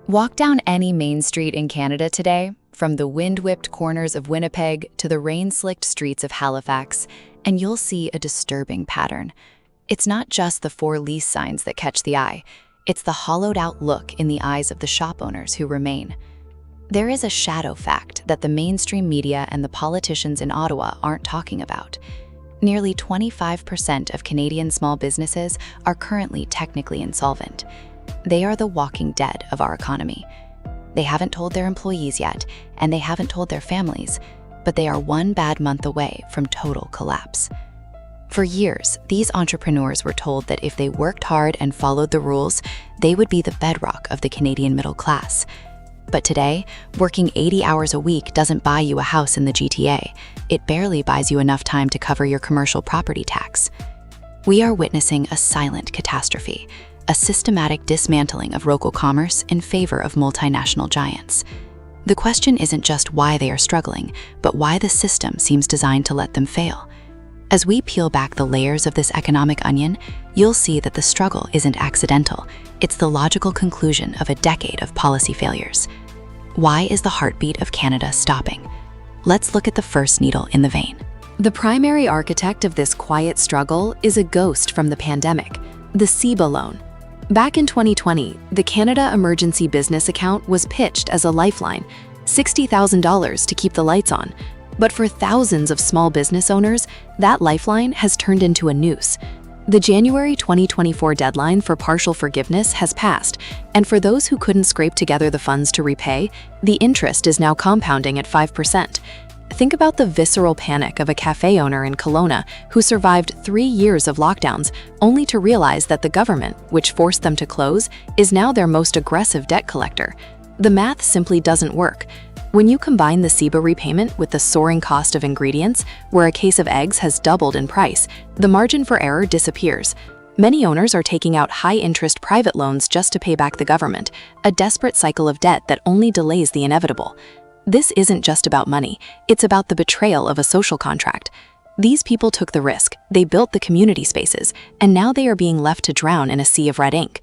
Walk down any main street in Canada today, from the wind-whipped corners of Winnipeg to the rain-slicked streets of Halifax, and you'll see a disturbing pattern. It's not just the for lease signs that catch the eye, it's the hollowed-out look in the eyes of the shop owners who remain. There is a shadow fact that the mainstream media and the politicians in Ottawa aren't talking about. Nearly 25% of Canadian small businesses are currently technically insolvent. They are the walking dead of our economy. They haven't told their employees yet, and they haven't told their families, but they are one bad month away from total collapse. For years, these entrepreneurs were told that if they worked hard and followed the rules, they would be the bedrock of the Canadian middle class. But today, working 80 hours a week doesn't buy you a house in the GTA. It barely buys you enough time to cover your commercial property tax. We are witnessing a silent catastrophe, a systematic dismantling of local commerce in favor of multinational giants. The question isn't just why they are struggling, but why the system seems designed to let them fail. As we peel back the layers of this economic onion, you'll see that the struggle isn't accidental. It's the logical conclusion of a decade of policy failures. Why is the heartbeat of Canada stopping? Let's look at the first needle in the vein. The primary architect of this quiet struggle is a ghost from the pandemic, the CEBA loan. Back in 2020, the Canada Emergency Business Account was pitched as a lifeline, $60,000 to keep the lights on. But for thousands of small business owners, that lifeline has turned into a noose. The January 2024 deadline for partial forgiveness has passed, and for those who couldn't scrape together the funds to repay, the interest is now compounding at 5%. Think about the visceral panic of a cafe owner in Kelowna who survived 3 years of lockdowns, only to realize that the government, which forced them to close, is now their most aggressive debt collector. The math simply doesn't work. When you combine the CEBA repayment with the soaring cost of ingredients, where a case of eggs has doubled in price, the margin for error disappears. Many owners are taking out high-interest private loans just to pay back the government, a desperate cycle of debt that only delays the inevitable. This isn't just about money, it's about the betrayal of a social contract. These people took the risk, they built the community spaces, and now they are being left to drown in a sea of red ink.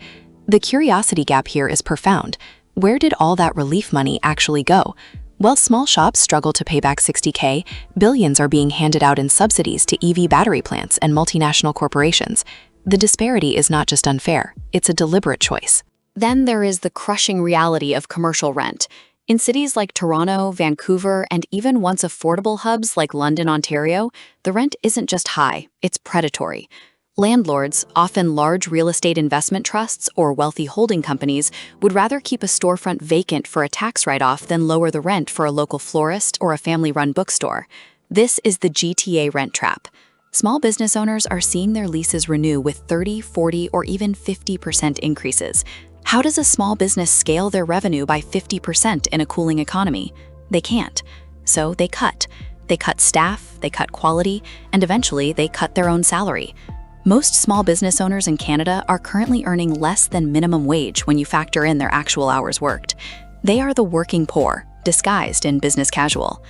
The curiosity gap here is profound. Where did all that relief money actually go? While small shops struggle to pay back $60K, billions are being handed out in subsidies to EV battery plants and multinational corporations. The disparity is not just unfair, it's a deliberate choice. Then there is the crushing reality of commercial rent. In cities like Toronto, Vancouver, and even once affordable hubs like London, Ontario, the rent isn't just high, it's predatory. Landlords, often large real estate investment trusts or wealthy holding companies, would rather keep a storefront vacant for a tax write-off than lower the rent for a local florist or a family-run bookstore. This is the GTA rent trap. Small business owners are seeing their leases renew with 30, 40, or even 50% increases. How does a small business scale their revenue by 50% in a cooling economy? They can't. So they cut. They cut staff, they cut quality, and eventually they cut their own salary. Most small business owners in Canada are currently earning less than minimum wage when you factor in their actual hours worked. They are the working poor, disguised in business casual.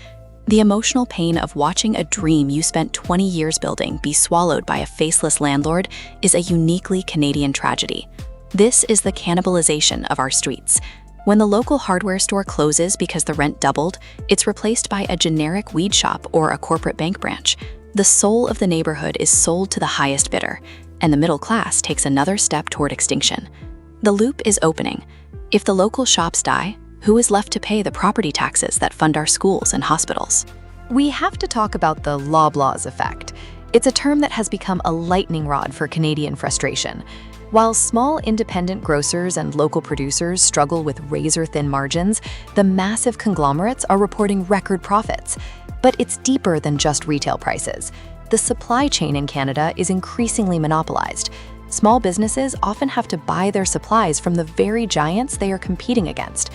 The emotional pain of watching a dream you spent 20 years building be swallowed by a faceless landlord is a uniquely Canadian tragedy. This is the cannibalization of our streets. When the local hardware store closes because the rent doubled, it's replaced by a generic weed shop or a corporate bank branch. The soul of the neighborhood is sold to the highest bidder, and the middle class takes another step toward extinction. The loop is opening. If the local shops die, who is left to pay the property taxes that fund our schools and hospitals? We have to talk about the Loblaws effect. It's a term that has become a lightning rod for Canadian frustration. While small independent grocers and local producers struggle with razor-thin margins, the massive conglomerates are reporting record profits. But it's deeper than just retail prices. The supply chain in Canada is increasingly monopolized. Small businesses often have to buy their supplies from the very giants they are competing against.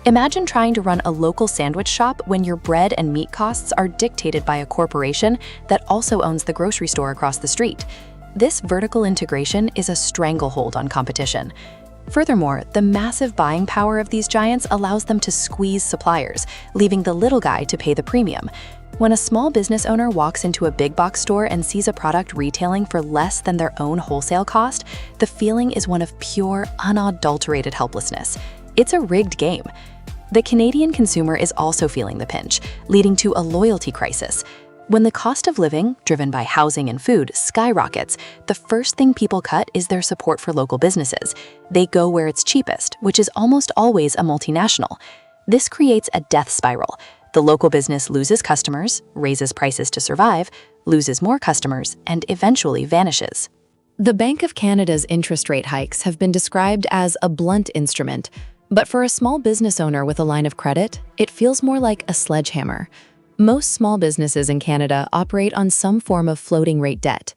Imagine trying to run a local sandwich shop when your bread and meat costs are dictated by a corporation that also owns the grocery store across the street. This vertical integration is a stranglehold on competition. Furthermore, the massive buying power of these giants allows them to squeeze suppliers, leaving the little guy to pay the premium. When a small business owner walks into a big box store and sees a product retailing for less than their own wholesale cost, the feeling is one of pure, unadulterated helplessness. It's a rigged game. The Canadian consumer is also feeling the pinch, leading to a loyalty crisis. When the cost of living, driven by housing and food, skyrockets, the first thing people cut is their support for local businesses. They go where it's cheapest, which is almost always a multinational. This creates a death spiral. The local business loses customers, raises prices to survive, loses more customers, and eventually vanishes. The Bank of Canada's interest rate hikes have been described as a blunt instrument, but for a small business owner with a line of credit, it feels more like a sledgehammer. Most small businesses in Canada operate on some form of floating rate debt.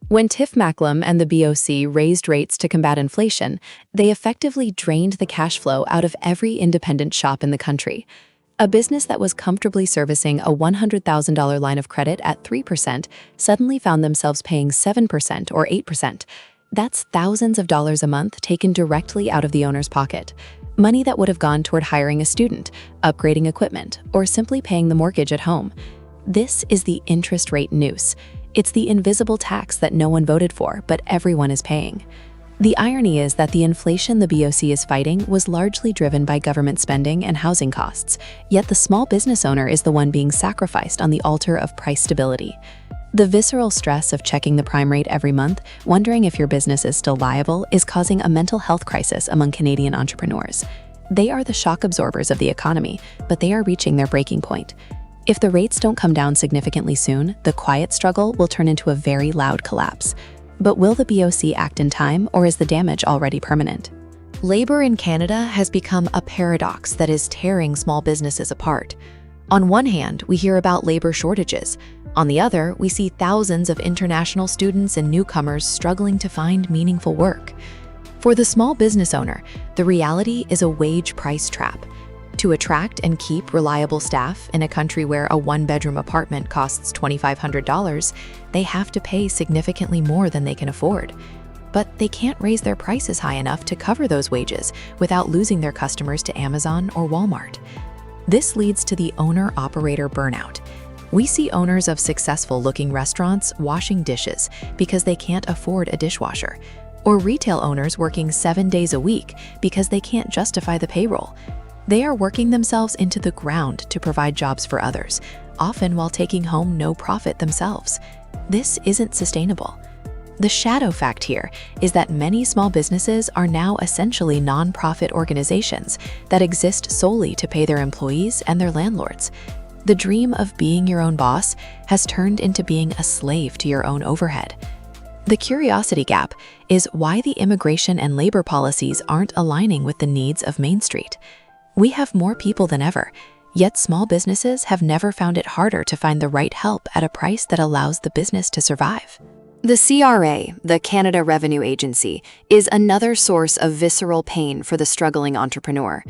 When Tiff Macklem and the BOC raised rates to combat inflation, they effectively drained the cash flow out of every independent shop in the country. A business that was comfortably servicing a $100,000 line of credit at 3% suddenly found themselves paying 7% or 8%. That's thousands of dollars a month taken directly out of the owner's pocket. Money that would have gone toward hiring a student, upgrading equipment, or simply paying the mortgage at home. This is the interest rate noose. It's the invisible tax that no one voted for, but everyone is paying. The irony is that the inflation the BOC is fighting was largely driven by government spending and housing costs, yet the small business owner is the one being sacrificed on the altar of price stability. The visceral stress of checking the prime rate every month, wondering if your business is still viable, is causing a mental health crisis among Canadian entrepreneurs. They are the shock absorbers of the economy, but they are reaching their breaking point. If the rates don't come down significantly soon, the quiet struggle will turn into a very loud collapse. But will the BOC act in time, or is the damage already permanent? Labor in Canada has become a paradox that is tearing small businesses apart. On one hand, we hear about labor shortages. On the other, we see thousands of international students and newcomers struggling to find meaningful work. For the small business owner, the reality is a wage price trap. To attract and keep reliable staff in a country where a one-bedroom apartment costs $2,500, they have to pay significantly more than they can afford. But they can't raise their prices high enough to cover those wages without losing their customers to Amazon or Walmart. This leads to the owner-operator burnout. We see owners of successful-looking restaurants washing dishes because they can't afford a dishwasher, or retail owners working 7 days a week because they can't justify the payroll. They are working themselves into the ground to provide jobs for others, often while taking home no profit themselves. This isn't sustainable. The shadow fact here is that many small businesses are now essentially non-profit organizations that exist solely to pay their employees and their landlords. The dream of being your own boss has turned into being a slave to your own overhead. The curiosity gap is why the immigration and labor policies aren't aligning with the needs of Main Street. We have more people than ever, yet small businesses have never found it harder to find the right help at a price that allows the business to survive. The CRA, the Canada Revenue Agency, is another source of visceral pain for the struggling entrepreneur.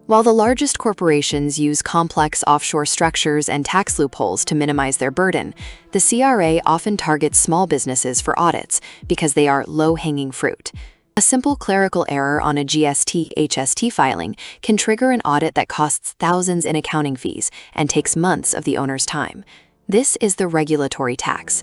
While the largest corporations use complex offshore structures and tax loopholes to minimize their burden, the CRA often targets small businesses for audits because they are low-hanging fruit. A simple clerical error on a GST/HST filing can trigger an audit that costs thousands in accounting fees and takes months of the owner's time. This is the regulatory tax.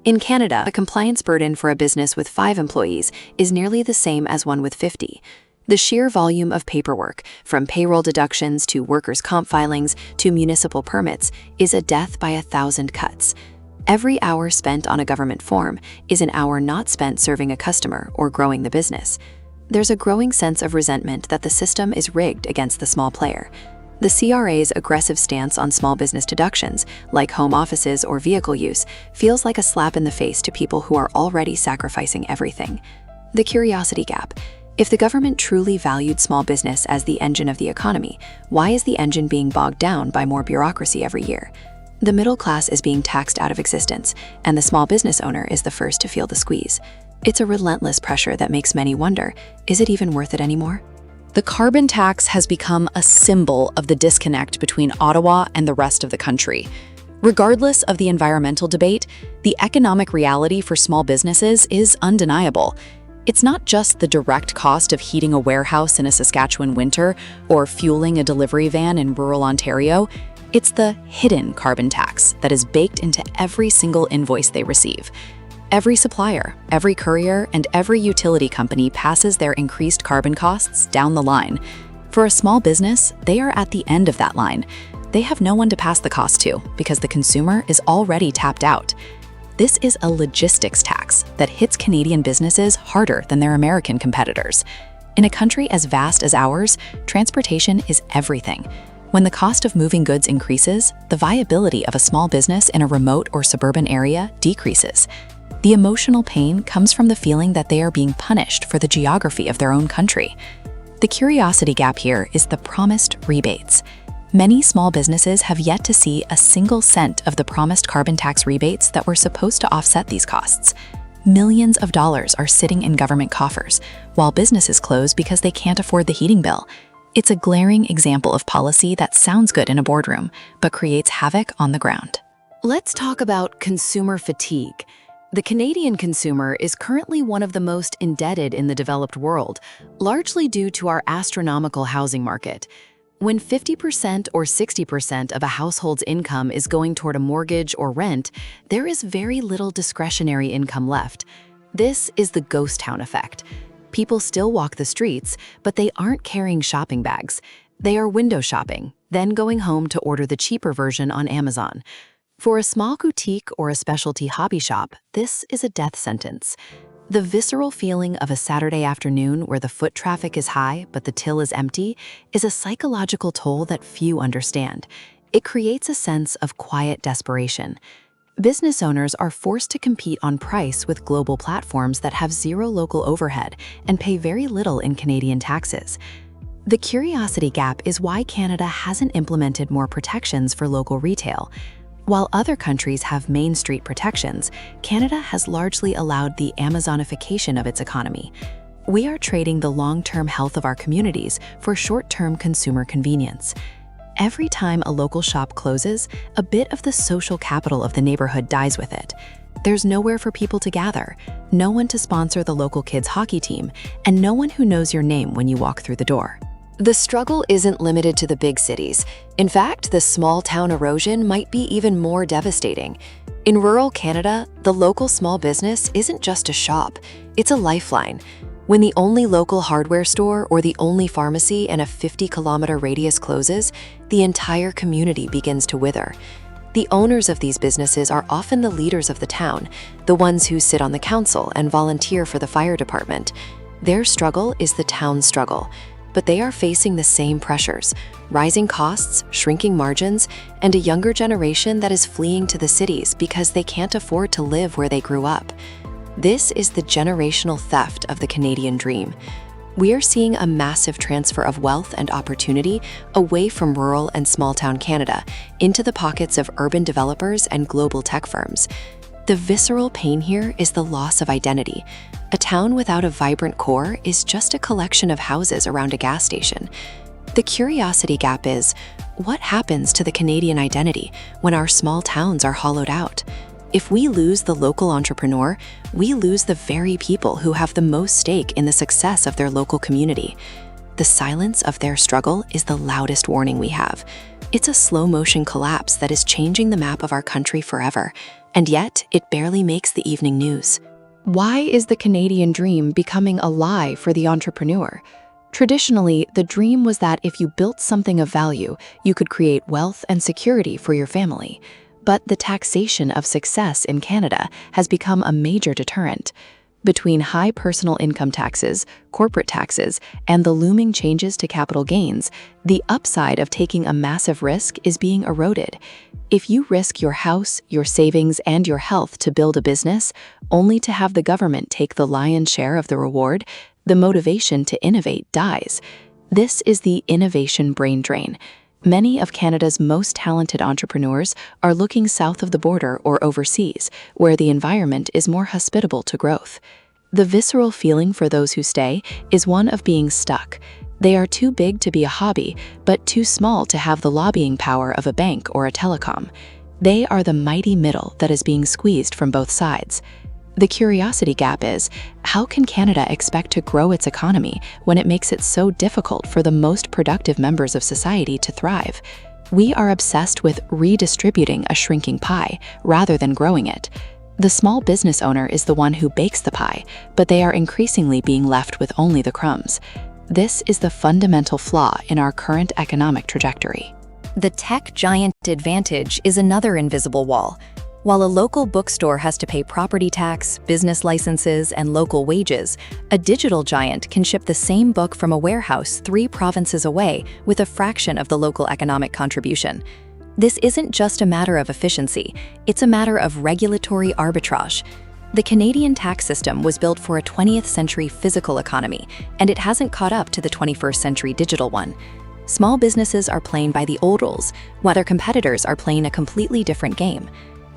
In Canada, a compliance burden for a business with 5 employees is nearly the same as one with 50. The sheer volume of paperwork, from payroll deductions to workers' comp filings to municipal permits, is a death by 1,000 cuts. Every hour spent on a government form is an hour not spent serving a customer or growing the business. There's a growing sense of resentment that the system is rigged against the small player. The CRA's aggressive stance on small business deductions, like home offices or vehicle use, feels like a slap in the face to people who are already sacrificing everything. The curiosity gap. If the government truly valued small business as the engine of the economy, why is the engine being bogged down by more bureaucracy every year? The middle class is being taxed out of existence, and the small business owner is the first to feel the squeeze. It's a relentless pressure that makes many wonder, is it even worth it anymore? The carbon tax has become a symbol of the disconnect between Ottawa and the rest of the country. Regardless of the environmental debate, the economic reality for small businesses is undeniable. It's not just the direct cost of heating a warehouse in a Saskatchewan winter or fueling a delivery van in rural Ontario. It's the hidden carbon tax that is baked into every single invoice they receive. Every supplier, every courier, and every utility company passes their increased carbon costs down the line. For a small business, they are at the end of that line. They have no one to pass the cost to because the consumer is already tapped out. This is a logistics tax that hits Canadian businesses harder than their American competitors. In a country as vast as ours, transportation is everything. When the cost of moving goods increases, the viability of a small business in a remote or suburban area decreases. The emotional pain comes from the feeling that they are being punished for the geography of their own country. The curiosity gap here is the promised rebates. Many small businesses have yet to see a single cent of the promised carbon tax rebates that were supposed to offset these costs. Millions of dollars are sitting in government coffers, while businesses close because they can't afford the heating bill. It's a glaring example of policy that sounds good in a boardroom, but creates havoc on the ground. Let's talk about consumer fatigue. The Canadian consumer is currently one of the most indebted in the developed world, largely due to our astronomical housing market. When 50% or 60% of a household's income is going toward a mortgage or rent, there is very little discretionary income left. This is the ghost town effect. People still walk the streets, but they aren't carrying shopping bags. They are window shopping, then going home to order the cheaper version on Amazon. For a small boutique or a specialty hobby shop, this is a death sentence. The visceral feeling of a Saturday afternoon where the foot traffic is high but the till is empty is a psychological toll that few understand. It creates a sense of quiet desperation. Business owners are forced to compete on price with global platforms that have zero local overhead and pay very little in Canadian taxes. The curiosity gap is why Canada hasn't implemented more protections for local retail. While other countries have Main Street protections, Canada has largely allowed the Amazonification of its economy. We are trading the long-term health of our communities for short-term consumer convenience. Every time a local shop closes, a bit of the social capital of the neighborhood dies with it. There's nowhere for people to gather, no one to sponsor the local kids' hockey team, and no one who knows your name when you walk through the door. The struggle isn't limited to the big cities. In fact, the small-town erosion might be even more devastating. In rural Canada, the local small business isn't just a shop, it's a lifeline. When the only local hardware store or the only pharmacy in a 50-kilometer radius closes, the entire community begins to wither. The owners of these businesses are often the leaders of the town, the ones who sit on the council and volunteer for the fire department. Their struggle is the town's struggle. But they are facing the same pressures: rising costs, shrinking margins, and a younger generation that is fleeing to the cities because they can't afford to live where they grew up. This is the generational theft of the Canadian dream. We are seeing a massive transfer of wealth and opportunity away from rural and small-town Canada into the pockets of urban developers and global tech firms. The visceral pain here is the loss of identity. A town without a vibrant core is just a collection of houses around a gas station. The curiosity gap is, what happens to the Canadian identity when our small towns are hollowed out? If we lose the local entrepreneur, we lose the very people who have the most stake in the success of their local community. The silence of their struggle is the loudest warning we have. It's a slow-motion collapse that is changing the map of our country forever, and yet it barely makes the evening news. Why is the Canadian dream becoming a lie for the entrepreneur? Traditionally, the dream was that if you built something of value, you could create wealth and security for your family. But the taxation of success in Canada has become a major deterrent. Between high personal income taxes, corporate taxes, and the looming changes to capital gains, the upside of taking a massive risk is being eroded. If you risk your house, your savings, and your health to build a business, only to have the government take the lion's share of the reward, the motivation to innovate dies. This is the innovation brain drain. Many of Canada's most talented entrepreneurs are looking south of the border or overseas, where the environment is more hospitable to growth. The visceral feeling for those who stay is one of being stuck. They are too big to be a hobby, but too small to have the lobbying power of a bank or a telecom. They are the mighty middle that is being squeezed from both sides. The curiosity gap is, how can Canada expect to grow its economy when it makes it so difficult for the most productive members of society to thrive? We are obsessed with redistributing a shrinking pie rather than growing it. The small business owner is the one who bakes the pie, but they are increasingly being left with only the crumbs. This is the fundamental flaw in our current economic trajectory. The tech giant advantage is another invisible wall. While a local bookstore has to pay property tax, business licenses, and local wages, a digital giant can ship the same book from a warehouse 3 provinces away with a fraction of the local economic contribution. This isn't just a matter of efficiency, it's a matter of regulatory arbitrage. The Canadian tax system was built for a 20th century physical economy, and it hasn't caught up to the 21st century digital one. Small businesses are playing by the old rules, while their competitors are playing a completely different game.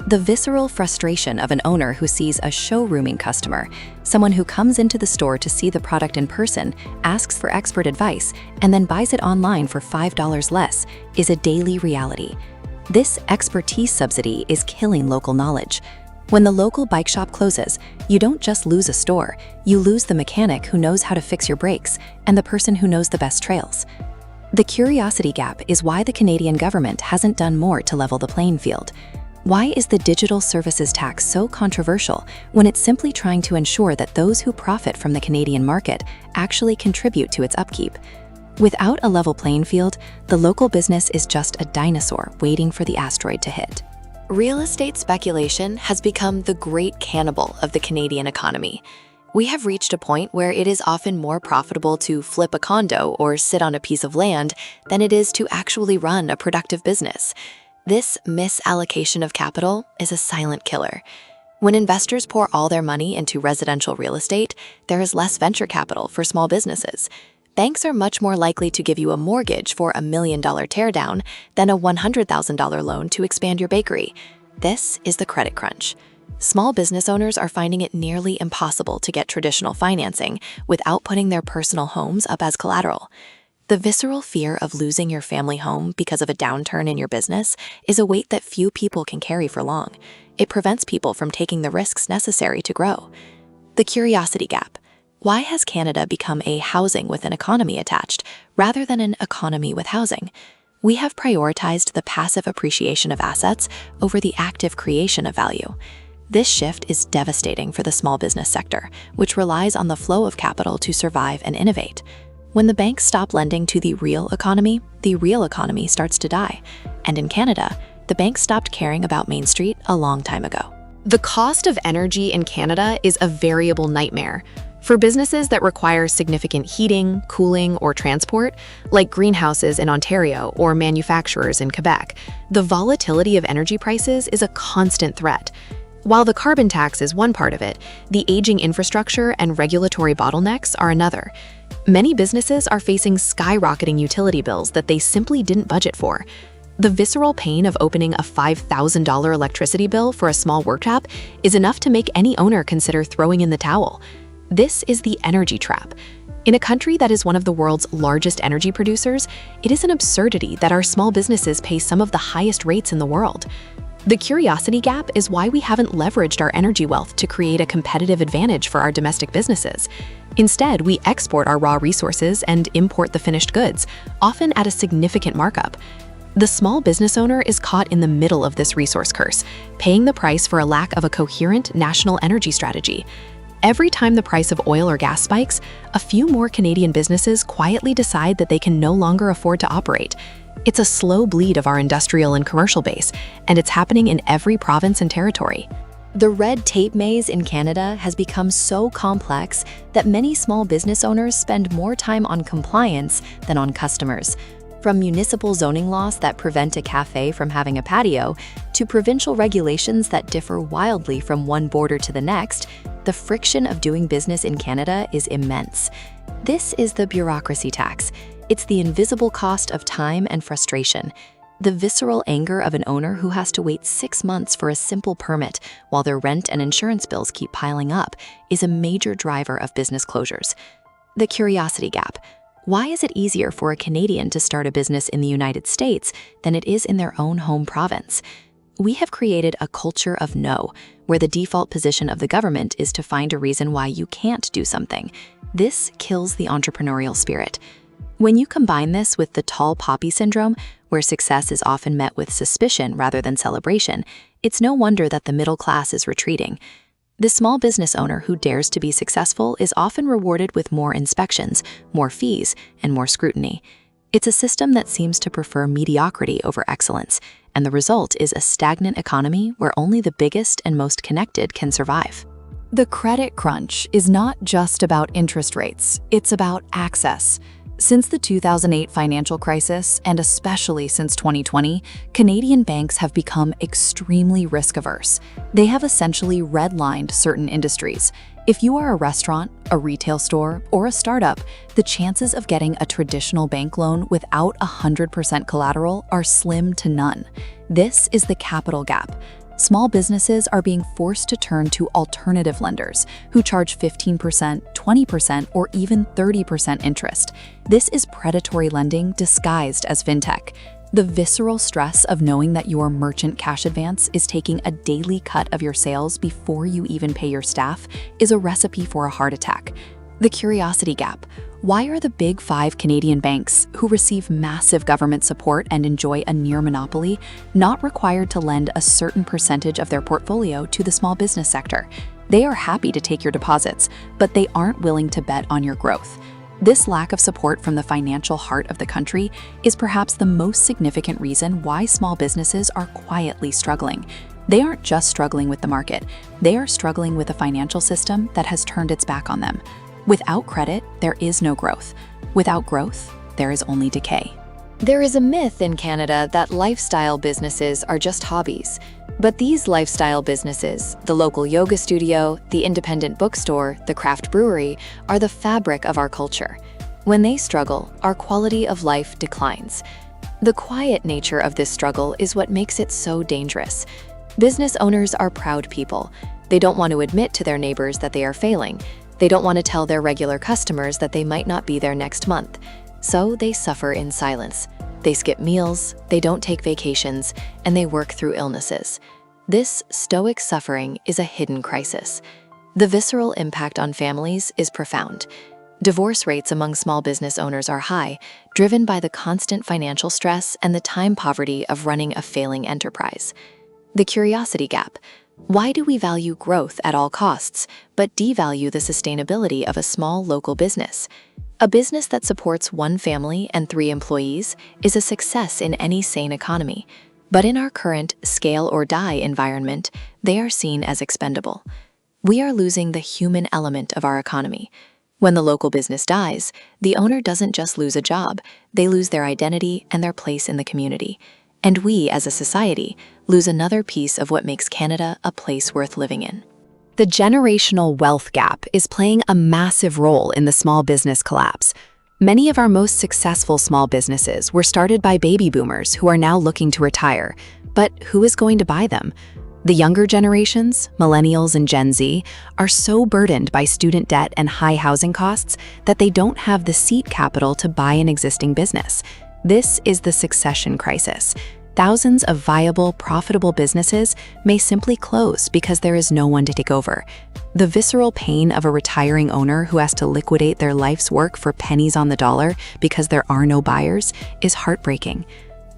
The visceral frustration of an owner who sees a showrooming customer, someone who comes into the store to see the product in person, asks for expert advice, and then buys it online for $5 less, is a daily reality. This expertise subsidy is killing local knowledge. When the local bike shop closes, you don't just lose a store, you lose the mechanic who knows how to fix your brakes and the person who knows the best trails. The curiosity gap is why the Canadian government hasn't done more to level the playing field. Why is the digital services tax so controversial when it's simply trying to ensure that those who profit from the Canadian market actually contribute to its upkeep? Without a level playing field, the local business is just a dinosaur waiting for the asteroid to hit. Real estate speculation has become the great cannibal of the Canadian economy. We have reached a point where it is often more profitable to flip a condo or sit on a piece of land than it is to actually run a productive business. This misallocation of capital is a silent killer. When investors pour all their money into residential real estate, there is less venture capital for small businesses. Banks are much more likely to give you a mortgage for $1 million teardown than a $100,000 loan to expand your bakery. This is the credit crunch. Small business owners are finding it nearly impossible to get traditional financing without putting their personal homes up as collateral. The visceral fear of losing your family home because of a downturn in your business is a weight that few people can carry for long. It prevents people from taking the risks necessary to grow. The curiosity gap. Why has Canada become a housing with an economy attached rather than an economy with housing? We have prioritized the passive appreciation of assets over the active creation of value. This shift is devastating for the small business sector, which relies on the flow of capital to survive and innovate. When the banks stop lending to the real economy starts to die. And in Canada, the banks stopped caring about Main Street a long time ago. The cost of energy in Canada is a variable nightmare. For businesses that require significant heating, cooling, or transport, like greenhouses in Ontario or manufacturers in Quebec, the volatility of energy prices is a constant threat. While the carbon tax is one part of it, the aging infrastructure and regulatory bottlenecks are another. Many businesses are facing skyrocketing utility bills that they simply didn't budget for. The visceral pain of opening a $5,000 electricity bill for a small worktop is enough to make any owner consider throwing in the towel. This is the energy trap. In a country that is one of the world's largest energy producers, it is an absurdity that our small businesses pay some of the highest rates in the world. The curiosity gap is why we haven't leveraged our energy wealth to create a competitive advantage for our domestic businesses. Instead, we export our raw resources and import the finished goods, often at a significant markup. The small business owner is caught in the middle of this resource curse, paying the price for a lack of a coherent national energy strategy. Every time the price of oil or gas spikes, a few more Canadian businesses quietly decide that they can no longer afford to operate. It's a slow bleed of our industrial and commercial base, and it's happening in every province and territory. The red tape maze in Canada has become so complex that many small business owners spend more time on compliance than on customers. From municipal zoning laws that prevent a cafe from having a patio, to provincial regulations that differ wildly from one border to the next, the friction of doing business in Canada is immense. This is the bureaucracy tax. It's the invisible cost of time and frustration. The visceral anger of an owner who has to wait 6 months for a simple permit while their rent and insurance bills keep piling up is a major driver of business closures. The curiosity gap. Why is it easier for a Canadian to start a business in the United States than it is in their own home province? We have created a culture of no, where the default position of the government is to find a reason why you can't do something. This kills the entrepreneurial spirit. When you combine this with the tall poppy syndrome, where success is often met with suspicion rather than celebration, it's no wonder that the middle class is retreating. The small business owner who dares to be successful is often rewarded with more inspections, more fees, and more scrutiny. It's a system that seems to prefer mediocrity over excellence, and the result is a stagnant economy where only the biggest and most connected can survive. The credit crunch is not just about interest rates, it's about access. Since the 2008 financial crisis, and especially since 2020, Canadian banks have become extremely risk-averse. They have essentially redlined certain industries. If you are a restaurant, a retail store, or a startup, the chances of getting a traditional bank loan without 100% collateral are slim to none. This is the capital gap. Small businesses are being forced to turn to alternative lenders who charge 15%, 20%, or even 30% interest. This is predatory lending disguised as fintech. The visceral stress of knowing that your merchant cash advance is taking a daily cut of your sales before you even pay your staff is a recipe for a heart attack. The curiosity gap. Why are the big 5 Canadian banks, who receive massive government support and enjoy a near monopoly, not required to lend a certain percentage of their portfolio to the small business sector? They are happy to take your deposits, but they aren't willing to bet on your growth. This lack of support from the financial heart of the country is perhaps the most significant reason why small businesses are quietly struggling. They aren't just struggling with the market, they are struggling with a financial system that has turned its back on them. Without credit, there is no growth. Without growth, there is only decay. There is a myth in Canada that lifestyle businesses are just hobbies. But these lifestyle businesses, the local yoga studio, the independent bookstore, the craft brewery, are the fabric of our culture. When they struggle, our quality of life declines. The quiet nature of this struggle is what makes it so dangerous. Business owners are proud people. They don't want to admit to their neighbors that they are failing. They don't want to tell their regular customers that they might not be there next month. So they suffer in silence. They skip meals, they don't take vacations, and they work through illnesses. This stoic suffering is a hidden crisis. The visceral impact on families is profound. Divorce rates among small business owners are high, driven by the constant financial stress and the time poverty of running a failing enterprise. The curiosity gap. Why do we value growth at all costs, but devalue the sustainability of a small local business? A business that supports 1 family and 3 employees is a success in any sane economy. But in our current scale or die environment, they are seen as expendable. We are losing the human element of our economy. When the local business dies, the owner doesn't just lose a job, they lose their identity and their place in the community. And we, as a society, lose another piece of what makes Canada a place worth living in. The generational wealth gap is playing a massive role in the small business collapse. Many of our most successful small businesses were started by baby boomers who are now looking to retire. But who is going to buy them? The younger generations, millennials and Gen Z, are so burdened by student debt and high housing costs that they don't have the seed capital to buy an existing business. This is the succession crisis. Thousands of viable, profitable businesses may simply close because there is no one to take over. The visceral pain of a retiring owner who has to liquidate their life's work for pennies on the dollar because there are no buyers is heartbreaking.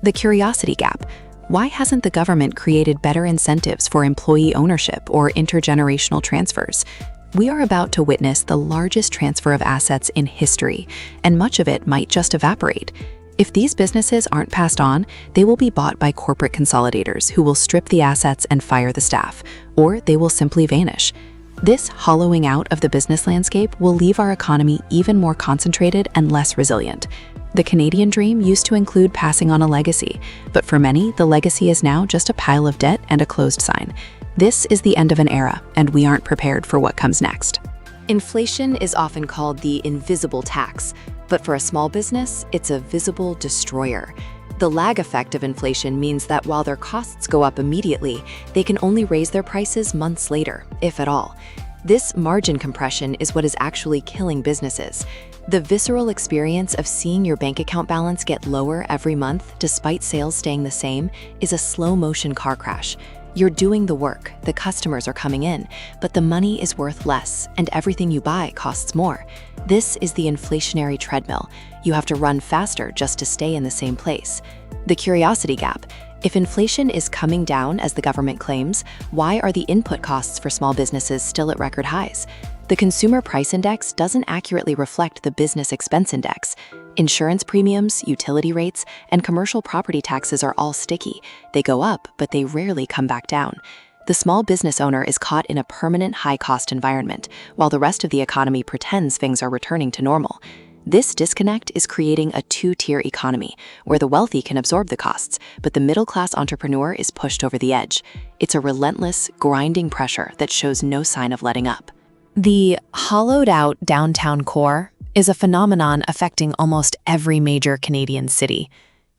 The curiosity gap. Why hasn't the government created better incentives for employee ownership or intergenerational transfers? We are about to witness the largest transfer of assets in history, and much of it might just evaporate. If these businesses aren't passed on, they will be bought by corporate consolidators who will strip the assets and fire the staff, or they will simply vanish. This hollowing out of the business landscape will leave our economy even more concentrated and less resilient. The Canadian dream used to include passing on a legacy, but for many, the legacy is now just a pile of debt and a closed sign. This is the end of an era, and we aren't prepared for what comes next. Inflation is often called the invisible tax, but for a small business, it's a visible destroyer. The lag effect of inflation means that while their costs go up immediately, they can only raise their prices months later, if at all. This margin compression is what is actually killing businesses. The visceral experience of seeing your bank account balance get lower every month despite sales staying the same is a slow-motion car crash. You're doing the work, the customers are coming in, but the money is worth less, and everything you buy costs more. This is the inflationary treadmill. You have to run faster just to stay in the same place. The curiosity gap. If inflation is coming down as the government claims, why are the input costs for small businesses still at record highs? The Consumer Price Index doesn't accurately reflect the Business Expense Index. Insurance premiums, utility rates, and commercial property taxes are all sticky. They go up, but they rarely come back down. The small business owner is caught in a permanent high-cost environment, while the rest of the economy pretends things are returning to normal. This disconnect is creating a two-tier economy, where the wealthy can absorb the costs, but the middle-class entrepreneur is pushed over the edge. It's a relentless, grinding pressure that shows no sign of letting up. The hollowed-out downtown core is a phenomenon affecting almost every major Canadian city.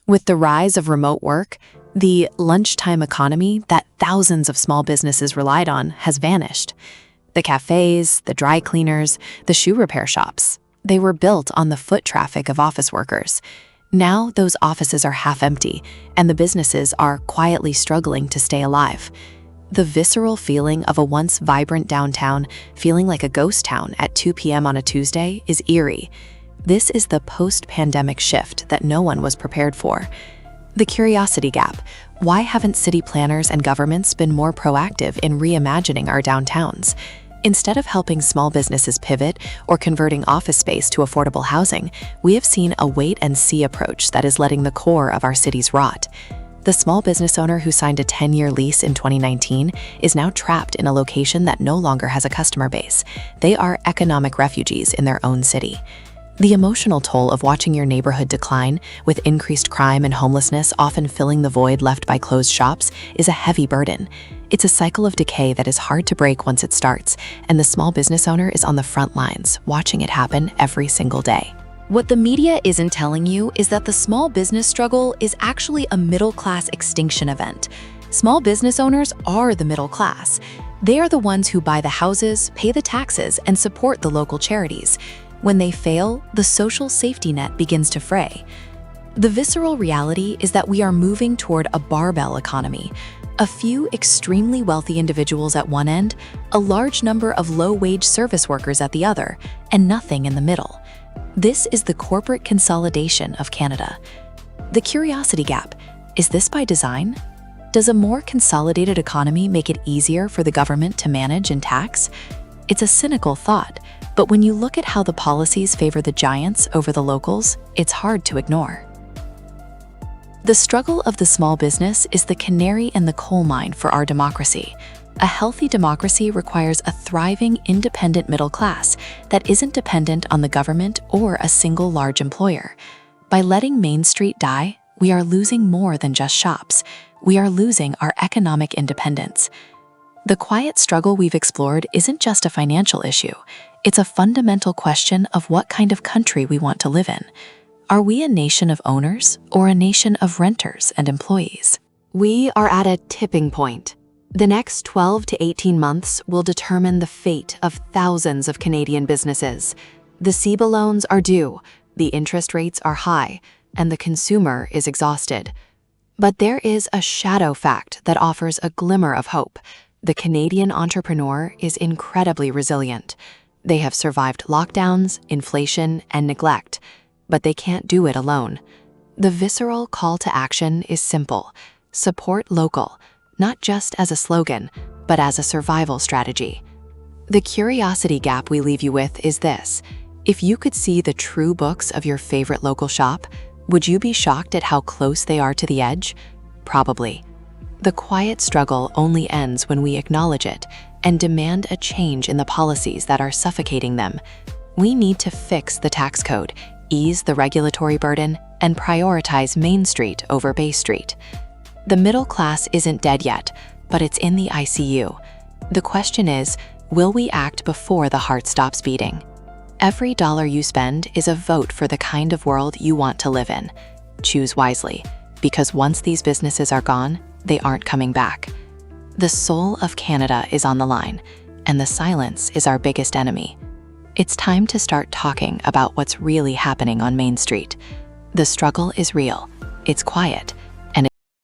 With the rise of remote work, the lunchtime economy that thousands of small businesses relied on has vanished. The cafes, the dry cleaners, the shoe repair shops, they were built on the foot traffic of office workers. Now those offices are half empty, and the businesses are quietly struggling to stay alive. The visceral feeling of a once vibrant downtown feeling like a ghost town at 2 p.m. on a Tuesday is eerie. This is the post-pandemic shift that no one was prepared for. The curiosity gap. Why haven't city planners and governments been more proactive in reimagining our downtowns? Instead of helping small businesses pivot or converting office space to affordable housing, we have seen a wait-and-see approach that is letting the core of our cities rot. The small business owner who signed a 10-year lease in 2019 is now trapped in a location that no longer has a customer base. They are economic refugees in their own city. The emotional toll of watching your neighborhood decline, with increased crime and homelessness often filling the void left by closed shops, is a heavy burden. It's a cycle of decay that is hard to break once it starts, and the small business owner is on the front lines, watching it happen every single day. What the media isn't telling you is that the small business struggle is actually a middle-class extinction event. Small business owners are the middle class. They are the ones who buy the houses, pay the taxes, and support the local charities. When they fail, the social safety net begins to fray. The visceral reality is that we are moving toward a barbell economy. A few extremely wealthy individuals at one end, a large number of low-wage service workers at the other, and nothing in the middle. This is the corporate consolidation of Canada. The curiosity gap. Is this by design? Does a more consolidated economy make it easier for the government to manage and tax? It's a cynical thought, but when you look at how the policies favor the giants over the locals, it's hard to ignore. The struggle of the small business is the canary in the coal mine for our democracy. A healthy democracy requires a thriving, independent middle class that isn't dependent on the government or a single large employer. By letting Main Street die, we are losing more than just shops. We are losing our economic independence. The quiet struggle we've explored isn't just a financial issue. It's a fundamental question of what kind of country we want to live in. Are we a nation of owners or a nation of renters and employees? We are at a tipping point. The next 12 to 18 months will determine the fate of thousands of Canadian businesses. The CEBA loans are due, the interest rates are high, and the consumer is exhausted. But there is a shadow fact that offers a glimmer of hope. The Canadian entrepreneur is incredibly resilient. They have survived lockdowns, inflation, and neglect, but they can't do it alone. The visceral call to action is simple: support local, not just as a slogan, but as a survival strategy. The curiosity gap we leave you with is this: if you could see the true books of your favorite local shop, would you be shocked at how close they are to the edge? Probably. The quiet struggle only ends when we acknowledge it and demand a change in the policies that are suffocating them. We need to fix the tax code, ease the regulatory burden, and prioritize Main Street over Bay Street. The middle class isn't dead yet, but it's in the ICU. The question is, will we act before the heart stops beating? Every dollar you spend is a vote for the kind of world you want to live in. Choose wisely, because once these businesses are gone, they aren't coming back. The soul of Canada is on the line, and the silence is our biggest enemy. It's time to start talking about what's really happening on Main Street. The struggle is real, it's quiet,